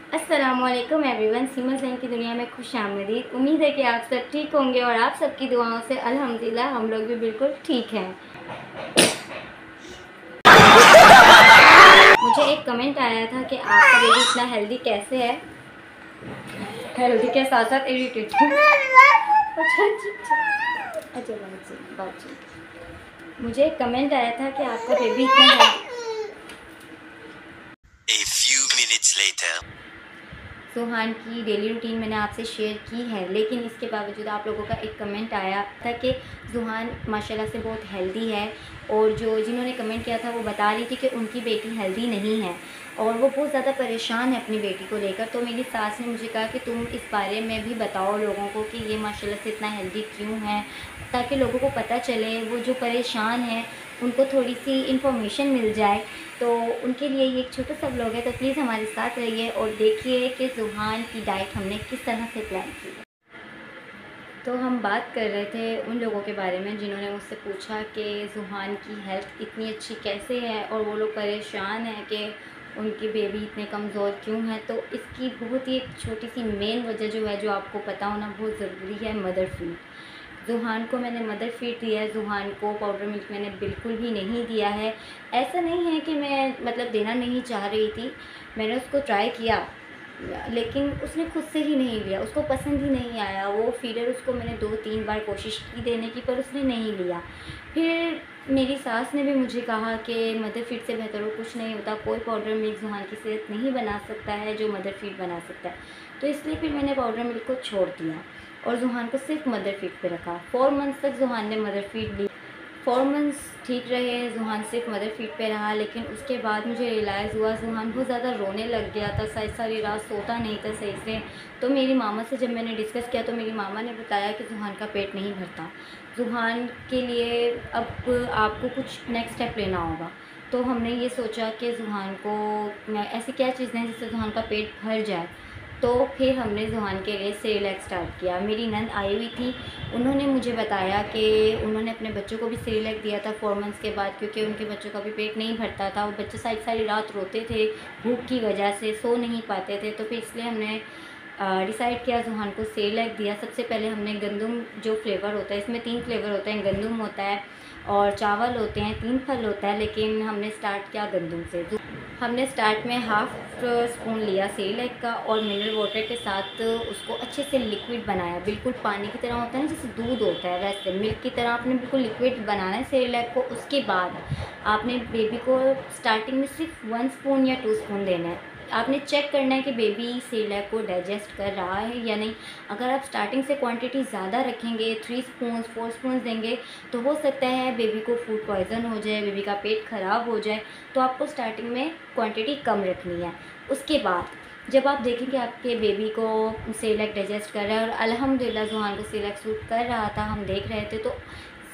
अस्सलामुअलैकुम एवरीवन, सीमा ज़ैन की दुनिया में खुश आमदीद। उम्मीद है कि आप सब ठीक होंगे और आप सबकी दुआओं से अल्हम्दुलिल्लाह हम लोग भी बिल्कुल ठीक हैं। मुझे एक कमेंट आया था कि आपका बेबी इतना हेल्दी कैसे है। हेल्दी के साथ साथ इरिटेटिंग। अच्छा बातचीत। मुझे एक कमेंट आया था कि आपका बेबी इतना healthy. A few minutes later. सुहान की डेली रूटीन मैंने आपसे शेयर की है, लेकिन इसके बावजूद आप लोगों का एक कमेंट आया था कि सुहान माशाल्लाह से बहुत हेल्दी है, और जिन्होंने कमेंट किया था वो बता रही थी कि उनकी बेटी हेल्दी नहीं है और वो बहुत ज़्यादा परेशान है अपनी बेटी को लेकर। तो मेरी सास ने मुझे कहा कि तुम इस बारे में भी बताओ लोगों को कि ये माशाल्लाह से इतना हेल्दी क्यों है, ताकि लोगों को पता चले, वो जो परेशान है उनको थोड़ी सी इन्फॉर्मेशन मिल जाए। तो उनके लिए ये एक छोटा सा व्लॉग है, तो प्लीज़ हमारे साथ रहिए और देखिए कि सुहान की डाइट हमने किस तरह से प्लान की। तो हम बात कर रहे थे उन लोगों के बारे में जिन्होंने मुझसे पूछा कि सुहान की हेल्थ इतनी अच्छी कैसे है, और वो लोग परेशान हैं कि उनकी बेबी इतने कमज़ोर क्यों है। तो इसकी बहुत ही एक छोटी सी मेन वजह जो है, जो आपको पता होना बहुत ज़रूरी है, मदर फीड। ज़ुहान को मैंने मदर फीड दिया है, ज़ुहान को पाउडर मिल्क मैंने बिल्कुल भी नहीं दिया है। ऐसा नहीं है कि मैं मतलब देना नहीं चाह रही थी, मैंने उसको ट्राई किया लेकिन उसने खुद से ही नहीं लिया, उसको पसंद ही नहीं आया। वो फीडर उसको मैंने 2-3 बार कोशिश की देने की, पर उसने नहीं लिया। फिर मेरी सास ने भी मुझे कहा कि मदर फीड से बेहतर और कुछ नहीं होता, कोई पाउडर मिल्क ज़ुहान की सेहत नहीं बना सकता है जो मदर फीड बना सकता है। तो इसलिए फिर मैंने पाउडर मिल्क को छोड़ दिया और ज़ुहान को सिर्फ मदर फीड पे रखा। 4 मंथ्स तक ज़ुहान ने मदर फीड ली। 4 मंथ्स ठीक रहे, ज़ुहान सिर्फ मदर फीड पे रहा, लेकिन उसके बाद मुझे रियलाइज़ हुआ ज़ुहान बहुत ज़्यादा रोने लग गया था, सारी रात सोता नहीं था सही से। तो मेरी मामा से जब मैंने डिस्कस किया तो मेरी मामा ने बताया कि ज़ुहान का पेट नहीं भरता, ज़ुहान के लिए अब आपको कुछ नेक्स्ट स्टेप लेना होगा। तो हमने ये सोचा कि ज़ुहान को ऐसी क्या चीज़ें हैं जिससे ज़ुहान का पेट भर जाए। तो फिर हमने ज़ुहान के लिए सेरेलैक स्टार्ट किया। मेरी नंद आई हुई थी, उन्होंने मुझे बताया कि उन्होंने अपने बच्चों को भी सेरेलैक दिया था 4 मंथ्स के बाद, क्योंकि उनके बच्चों का भी पेट नहीं भरता था। वो बच्चे सारी रात रोते थे, भूख की वजह से सो नहीं पाते थे। तो फिर इसलिए हमने डिसाइड किया ज़ुहान को सेरेलैक दिया। सबसे पहले हमने गंदम जो फ्लेवर होता है, इसमें 3 फ्लेवर होते हैं, गंदम होता है और चावल होते हैं, 3 फल होता है, लेकिन हमने स्टार्ट किया गंदम से। हमने स्टार्ट में हाफ़ स्पून लिया सेरेलैक का और मिनरल वाटर के साथ उसको अच्छे से लिक्विड बनाया, बिल्कुल पानी की तरह होता है ना, जैसे दूध होता है वैसे मिल्क की तरह आपने बिल्कुल लिक्विड बनाना है सेरेलैक को। उसके बाद आपने बेबी को स्टार्टिंग में सिर्फ 1 स्पून या 2 स्पून देना है। आपने चेक करना है कि बेबी सेरेलैक को डाइजेस्ट कर रहा है या नहीं। अगर आप स्टार्टिंग से क्वांटिटी ज़्यादा रखेंगे, 3 स्पून 4 स्पून देंगे, तो हो सकता है बेबी को फूड पॉइज़न हो जाए, बेबी का पेट ख़राब हो जाए। तो आपको स्टार्टिंग में क्वांटिटी कम रखनी है। उसके बाद जब आप देखें कि आपके बेबी को सेरेलैक डाइजेस्ट कर रहा है, और अल्हम्दुलिल्लाह ज़ुहान को सेरेलैक सूट कर रहा था, हम देख रहे थे। तो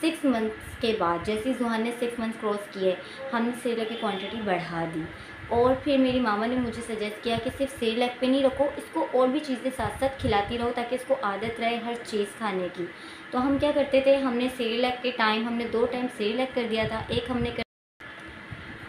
6 मंथ्स के बाद जैसे ही ज़ुहान ने 6 मंथ्स क्रॉस किए, हमने सेरेलैक की क्वांटिटी बढ़ा दी। और फिर मेरी मामा ने मुझे सजेस्ट किया कि सिर्फ सेरेलैक पे नहीं रखो, इसको और भी चीज़ें साथ साथ खिलाती रहो ताकि इसको आदत रहे हर चीज़ खाने की। तो हम क्या करते थे, हमने सेरेलैक के टाइम हमने 2 टाइम सेरेलैक कर दिया था।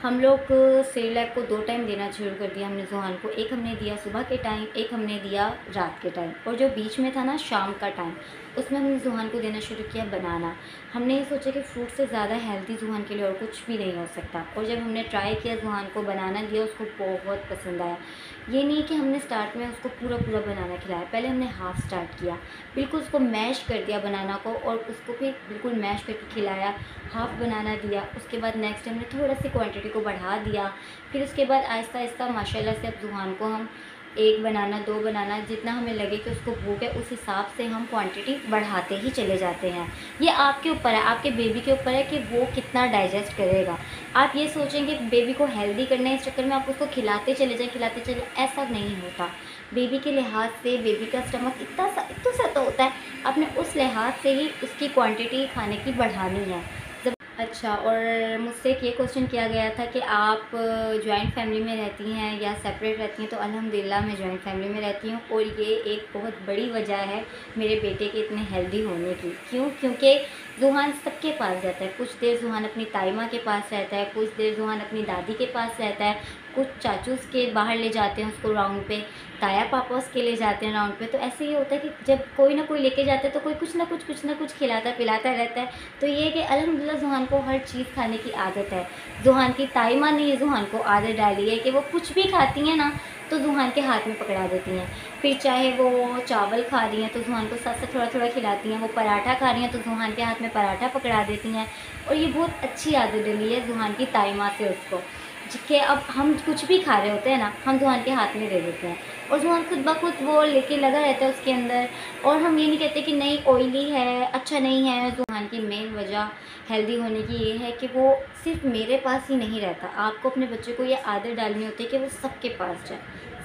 हम लोग सेरेलैक को 2 टाइम देना शुरू कर दिया हमने ज़ुहान को। एक हमने दिया सुबह के टाइम, एक हमने दिया रात के टाइम, और जो बीच में था ना शाम का टाइम, उसमें हमने ज़ुहान को देना शुरू किया बनाना। हमने ये सोचा कि फ्रूट से ज़्यादा हेल्दी ज़ुहान के लिए और कुछ भी नहीं हो सकता। और जब हमने ट्राई किया, ज़ुहान को बनाना दिया, उसको बहुत पसंद आया। ये नहीं कि हमने स्टार्ट में उसको पूरा बनाना खिलाया, पहले हमने हाफ़ स्टार्ट किया, बिल्कुल उसको मैश कर दिया बनाना को, और उसको फिर बिल्कुल मैश करके खिलाया, हाफ़ बनाना दिया। उसके बाद नेक्स्ट हमने थोड़ा सी क्वांटिटी को बढ़ा दिया। फिर उसके बाद आहिस्ता आहिस्ता माशाल्लाह से अब ज़ुहान को हम 1 बनाना, 2 बनाना, जितना हमें लगे कि उसको भूख है उस हिसाब से हम क्वांटिटी बढ़ाते ही चले जाते हैं। ये आपके ऊपर है, आपके बेबी के ऊपर है कि वो कितना डाइजेस्ट करेगा। आप ये सोचेंगे बेबी को हेल्दी करना है, इस चक्कर में आप उसको खिलाते चले, ऐसा नहीं होता। बेबी के लिहाज से बेबी का स्टमक इतना सा तो होता है, आपने उस लिहाज से ही उसकी क्वांटिटी खाने की बढ़ानी है। अच्छा, और मुझसे एक ये क्वेश्चन किया गया था कि आप जॉइंट फैमिली में रहती हैं या सेपरेट रहती हैं। तो अल्हम्दुलिल्लाह मैं जॉइंट फैमिली में रहती हूँ, और ये एक बहुत बड़ी वजह है मेरे बेटे के इतने हेल्दी होने की। क्यों? क्योंकि ज़ुहान सबके पास रहता है, कुछ देर ज़ुहान अपनी ताई माँ के पास रहता है, कुछ देर ज़ुहान अपनी दादी के पास रहता है, कुछ चाचूस के बाहर ले जाते हैं उसको राउंड पे, ताया पापा उसके ले जाते हैं राउंड पे। तो ऐसे ये होता है कि जब कोई ना कोई लेके जाता है तो कोई कुछ ना कुछ खिलाता पिलाता रहता है। तो ये है कि अल्हम्दुलिल्लाह ज़ुहान को हर चीज़ खाने की आदत है। ज़ुहान की ताई माँ ने ये ज़ुहान को आदत डाली है कि वो कुछ भी खाती हैं ना तो ज़ुहान के हाथ में पकड़ा देती हैं। फिर चाहे वो चावल खा रही हैं तो ज़ुहान को साथ साथ थोड़ा थोड़ा खिलाती हैं, वो पराठा खा रही हैं तो ज़ुहान के हाथ में पराठा पकड़ा देती हैं। और ये बहुत अच्छी आदत डली है ज़ुहान की ताई माँ से उसको, कि अब हम कुछ भी खा रहे होते हैं ना, हम ज़ुहान के हाथ में दे देते हैं और ज़ुहान खुद ब खुद वो लेके लगा रहता है उसके अंदर। और हम ये नहीं कहते कि नहीं ऑयली है, अच्छा नहीं है। ज़ुहान की मेन वजह हेल्दी होने की ये है कि वो सिर्फ मेरे पास ही नहीं रहता। आपको अपने बच्चे को ये आदत डालनी होती है कि वो सबके पास जाए,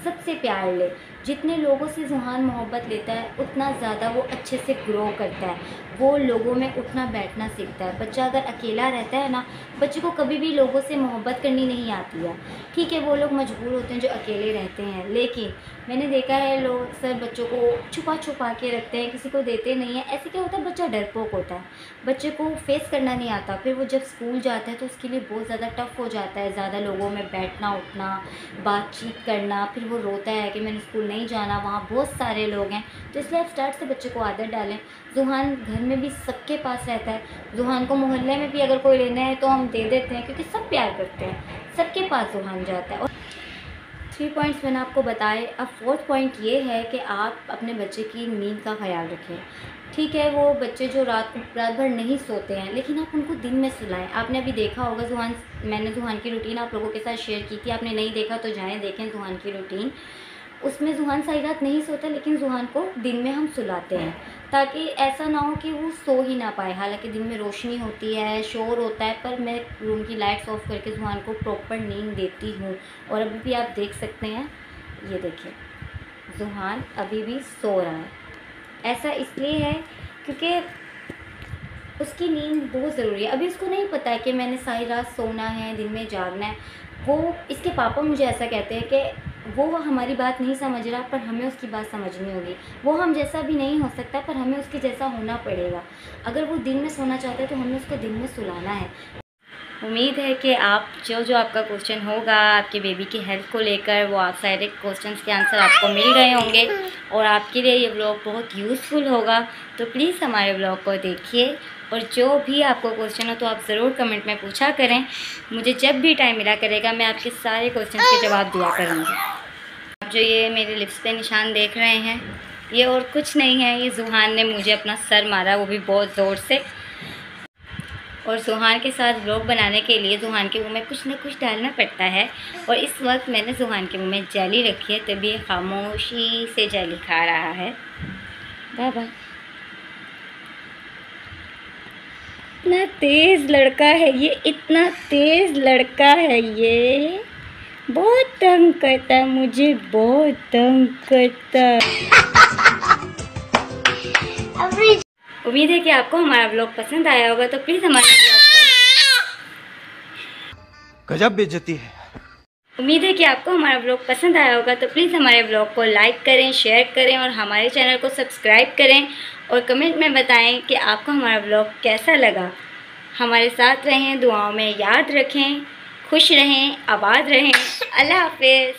सबसे प्यार ले। जितने लोगों से ज़ुहान मोहब्बत लेता है उतना ज़्यादा वो अच्छे से ग्रो करता है, वो लोगों में उठना बैठना सीखता है। बच्चा अगर अकेला रहता है ना, बच्चे को कभी भी लोगों से मोहब्बत करनी नहीं आती है। ठीक है, वो लोग मजबूर होते हैं जो अकेले रहते हैं, लेकिन मैंने देखा है लोग अक्सर बच्चों को छुपा के रखते हैं, किसी को देते नहीं हैं। ऐसे क्या होता है, बच्चा डरपोक होता है, बच्चे को फेस करना नहीं आता। फिर वो जब स्कूल जाता है तो उसके लिए बहुत ज़्यादा टफ़ हो जाता है, ज़्यादा लोगों में बैठना उठना, बातचीत करना। फिर वो रोता है कि मैंने स्कूल नहीं जाना, वहाँ बहुत सारे लोग हैं। तो इसलिए आप स्टार्ट से बच्चे को आदत डालें। ज़ुहान घर में भी सबके पास रहता है, ज़ुहान को मोहल्ले में भी अगर कोई लेना है तो हम दे देते हैं, क्योंकि सब प्यार करते हैं, सबके पास ज़ुहान जाता है। और 3 पॉइंट्स मैंने आपको बताए। अब 4th पॉइंट ये है कि आप अपने बच्चे की नींद का ख्याल रखें। ठीक है, वो बच्चे जो रात भर नहीं सोते हैं, लेकिन आप उनको दिन में सुलाएं। आपने अभी देखा होगा मैंने ज़ुहान की रूटीन आप लोगों के साथ शेयर की थी, आपने नहीं देखा तो जाएं देखें ज़ुहान की रूटीन। उसमें ज़ुहान सारी रात नहीं सोता, लेकिन ज़ुहान को दिन में हम सुलाते हैं, ताकि ऐसा ना हो कि वो सो ही ना पाए। हालांकि दिन में रोशनी होती है, शोर होता है, पर मैं रूम की लाइट्स ऑफ करके ज़ुहान को प्रॉपर नींद देती हूँ। और अभी भी आप देख सकते हैं, ये देखिए ज़ुहान अभी भी सो रहा है। ऐसा इसलिए है क्योंकि उसकी नींद बहुत ज़रूरी है। अभी उसको नहीं पता है कि मैंने सारी रात सोना है, दिन में जागना है। वो इसके पापा मुझे ऐसा कहते हैं कि वो हमारी बात नहीं समझ रहा, पर हमें उसकी बात समझनी होगी। वो हम जैसा भी नहीं हो सकता, पर हमें उसके जैसा होना पड़ेगा। अगर वो दिन में सोना चाहता है तो हमें उसको दिन में सुलाना है। उम्मीद है कि आप जो आपका क्वेश्चन होगा आपके बेबी की हेल्थ को लेकर, वो आप सारे क्वेश्चंस के आंसर आपको मिल गए होंगे और आपके लिए ये व्लॉग बहुत यूज़फुल होगा। तो प्लीज़ हमारे व्लॉग को देखिए, और जो भी आपको क्वेश्चन हो तो आप ज़रूर कमेंट में पूछा करें। मुझे जब भी टाइम मिला करेगा मैं आपके सारे क्वेश्चन के जवाब दिया करूँगी। आप जो ये मेरे लिप्स पे निशान देख रहे हैं, ये और कुछ नहीं है, ये ज़ुहान ने मुझे अपना सर मारा, वो भी बहुत ज़ोर से। और ज़ुहान के साथ व्लॉग बनाने के लिए ज़ुहान के मुंह में कुछ ना कुछ डालना पड़ता है। और इस वक्त मैंने ज़ुहान के मुंह में जेली रखी है, तभी खामोशी से जेली खा रहा है। बाबा इतना तेज़ लड़का है ये, इतना तेज़ लड़का है ये, बहुत तंग करता है मुझे, बहुत तंग करता है। उम्मीद है कि आपको हमारा व्लॉग पसंद आया होगा, तो प्लीज़ हमारे व्लॉग को गजब बेइज्जती है। उम्मीद है कि आपको हमारा व्लॉग पसंद आया होगा, तो प्लीज़ हमारे व्लॉग को लाइक करें, शेयर करें और हमारे चैनल को सब्सक्राइब करें। और कमेंट में बताएं कि आपको हमारा व्लॉग कैसा लगा। हमारे साथ रहें, दुआओं में याद रखें, खुश रहें, आबाद रहें। अल्लाह हाफ़िज़।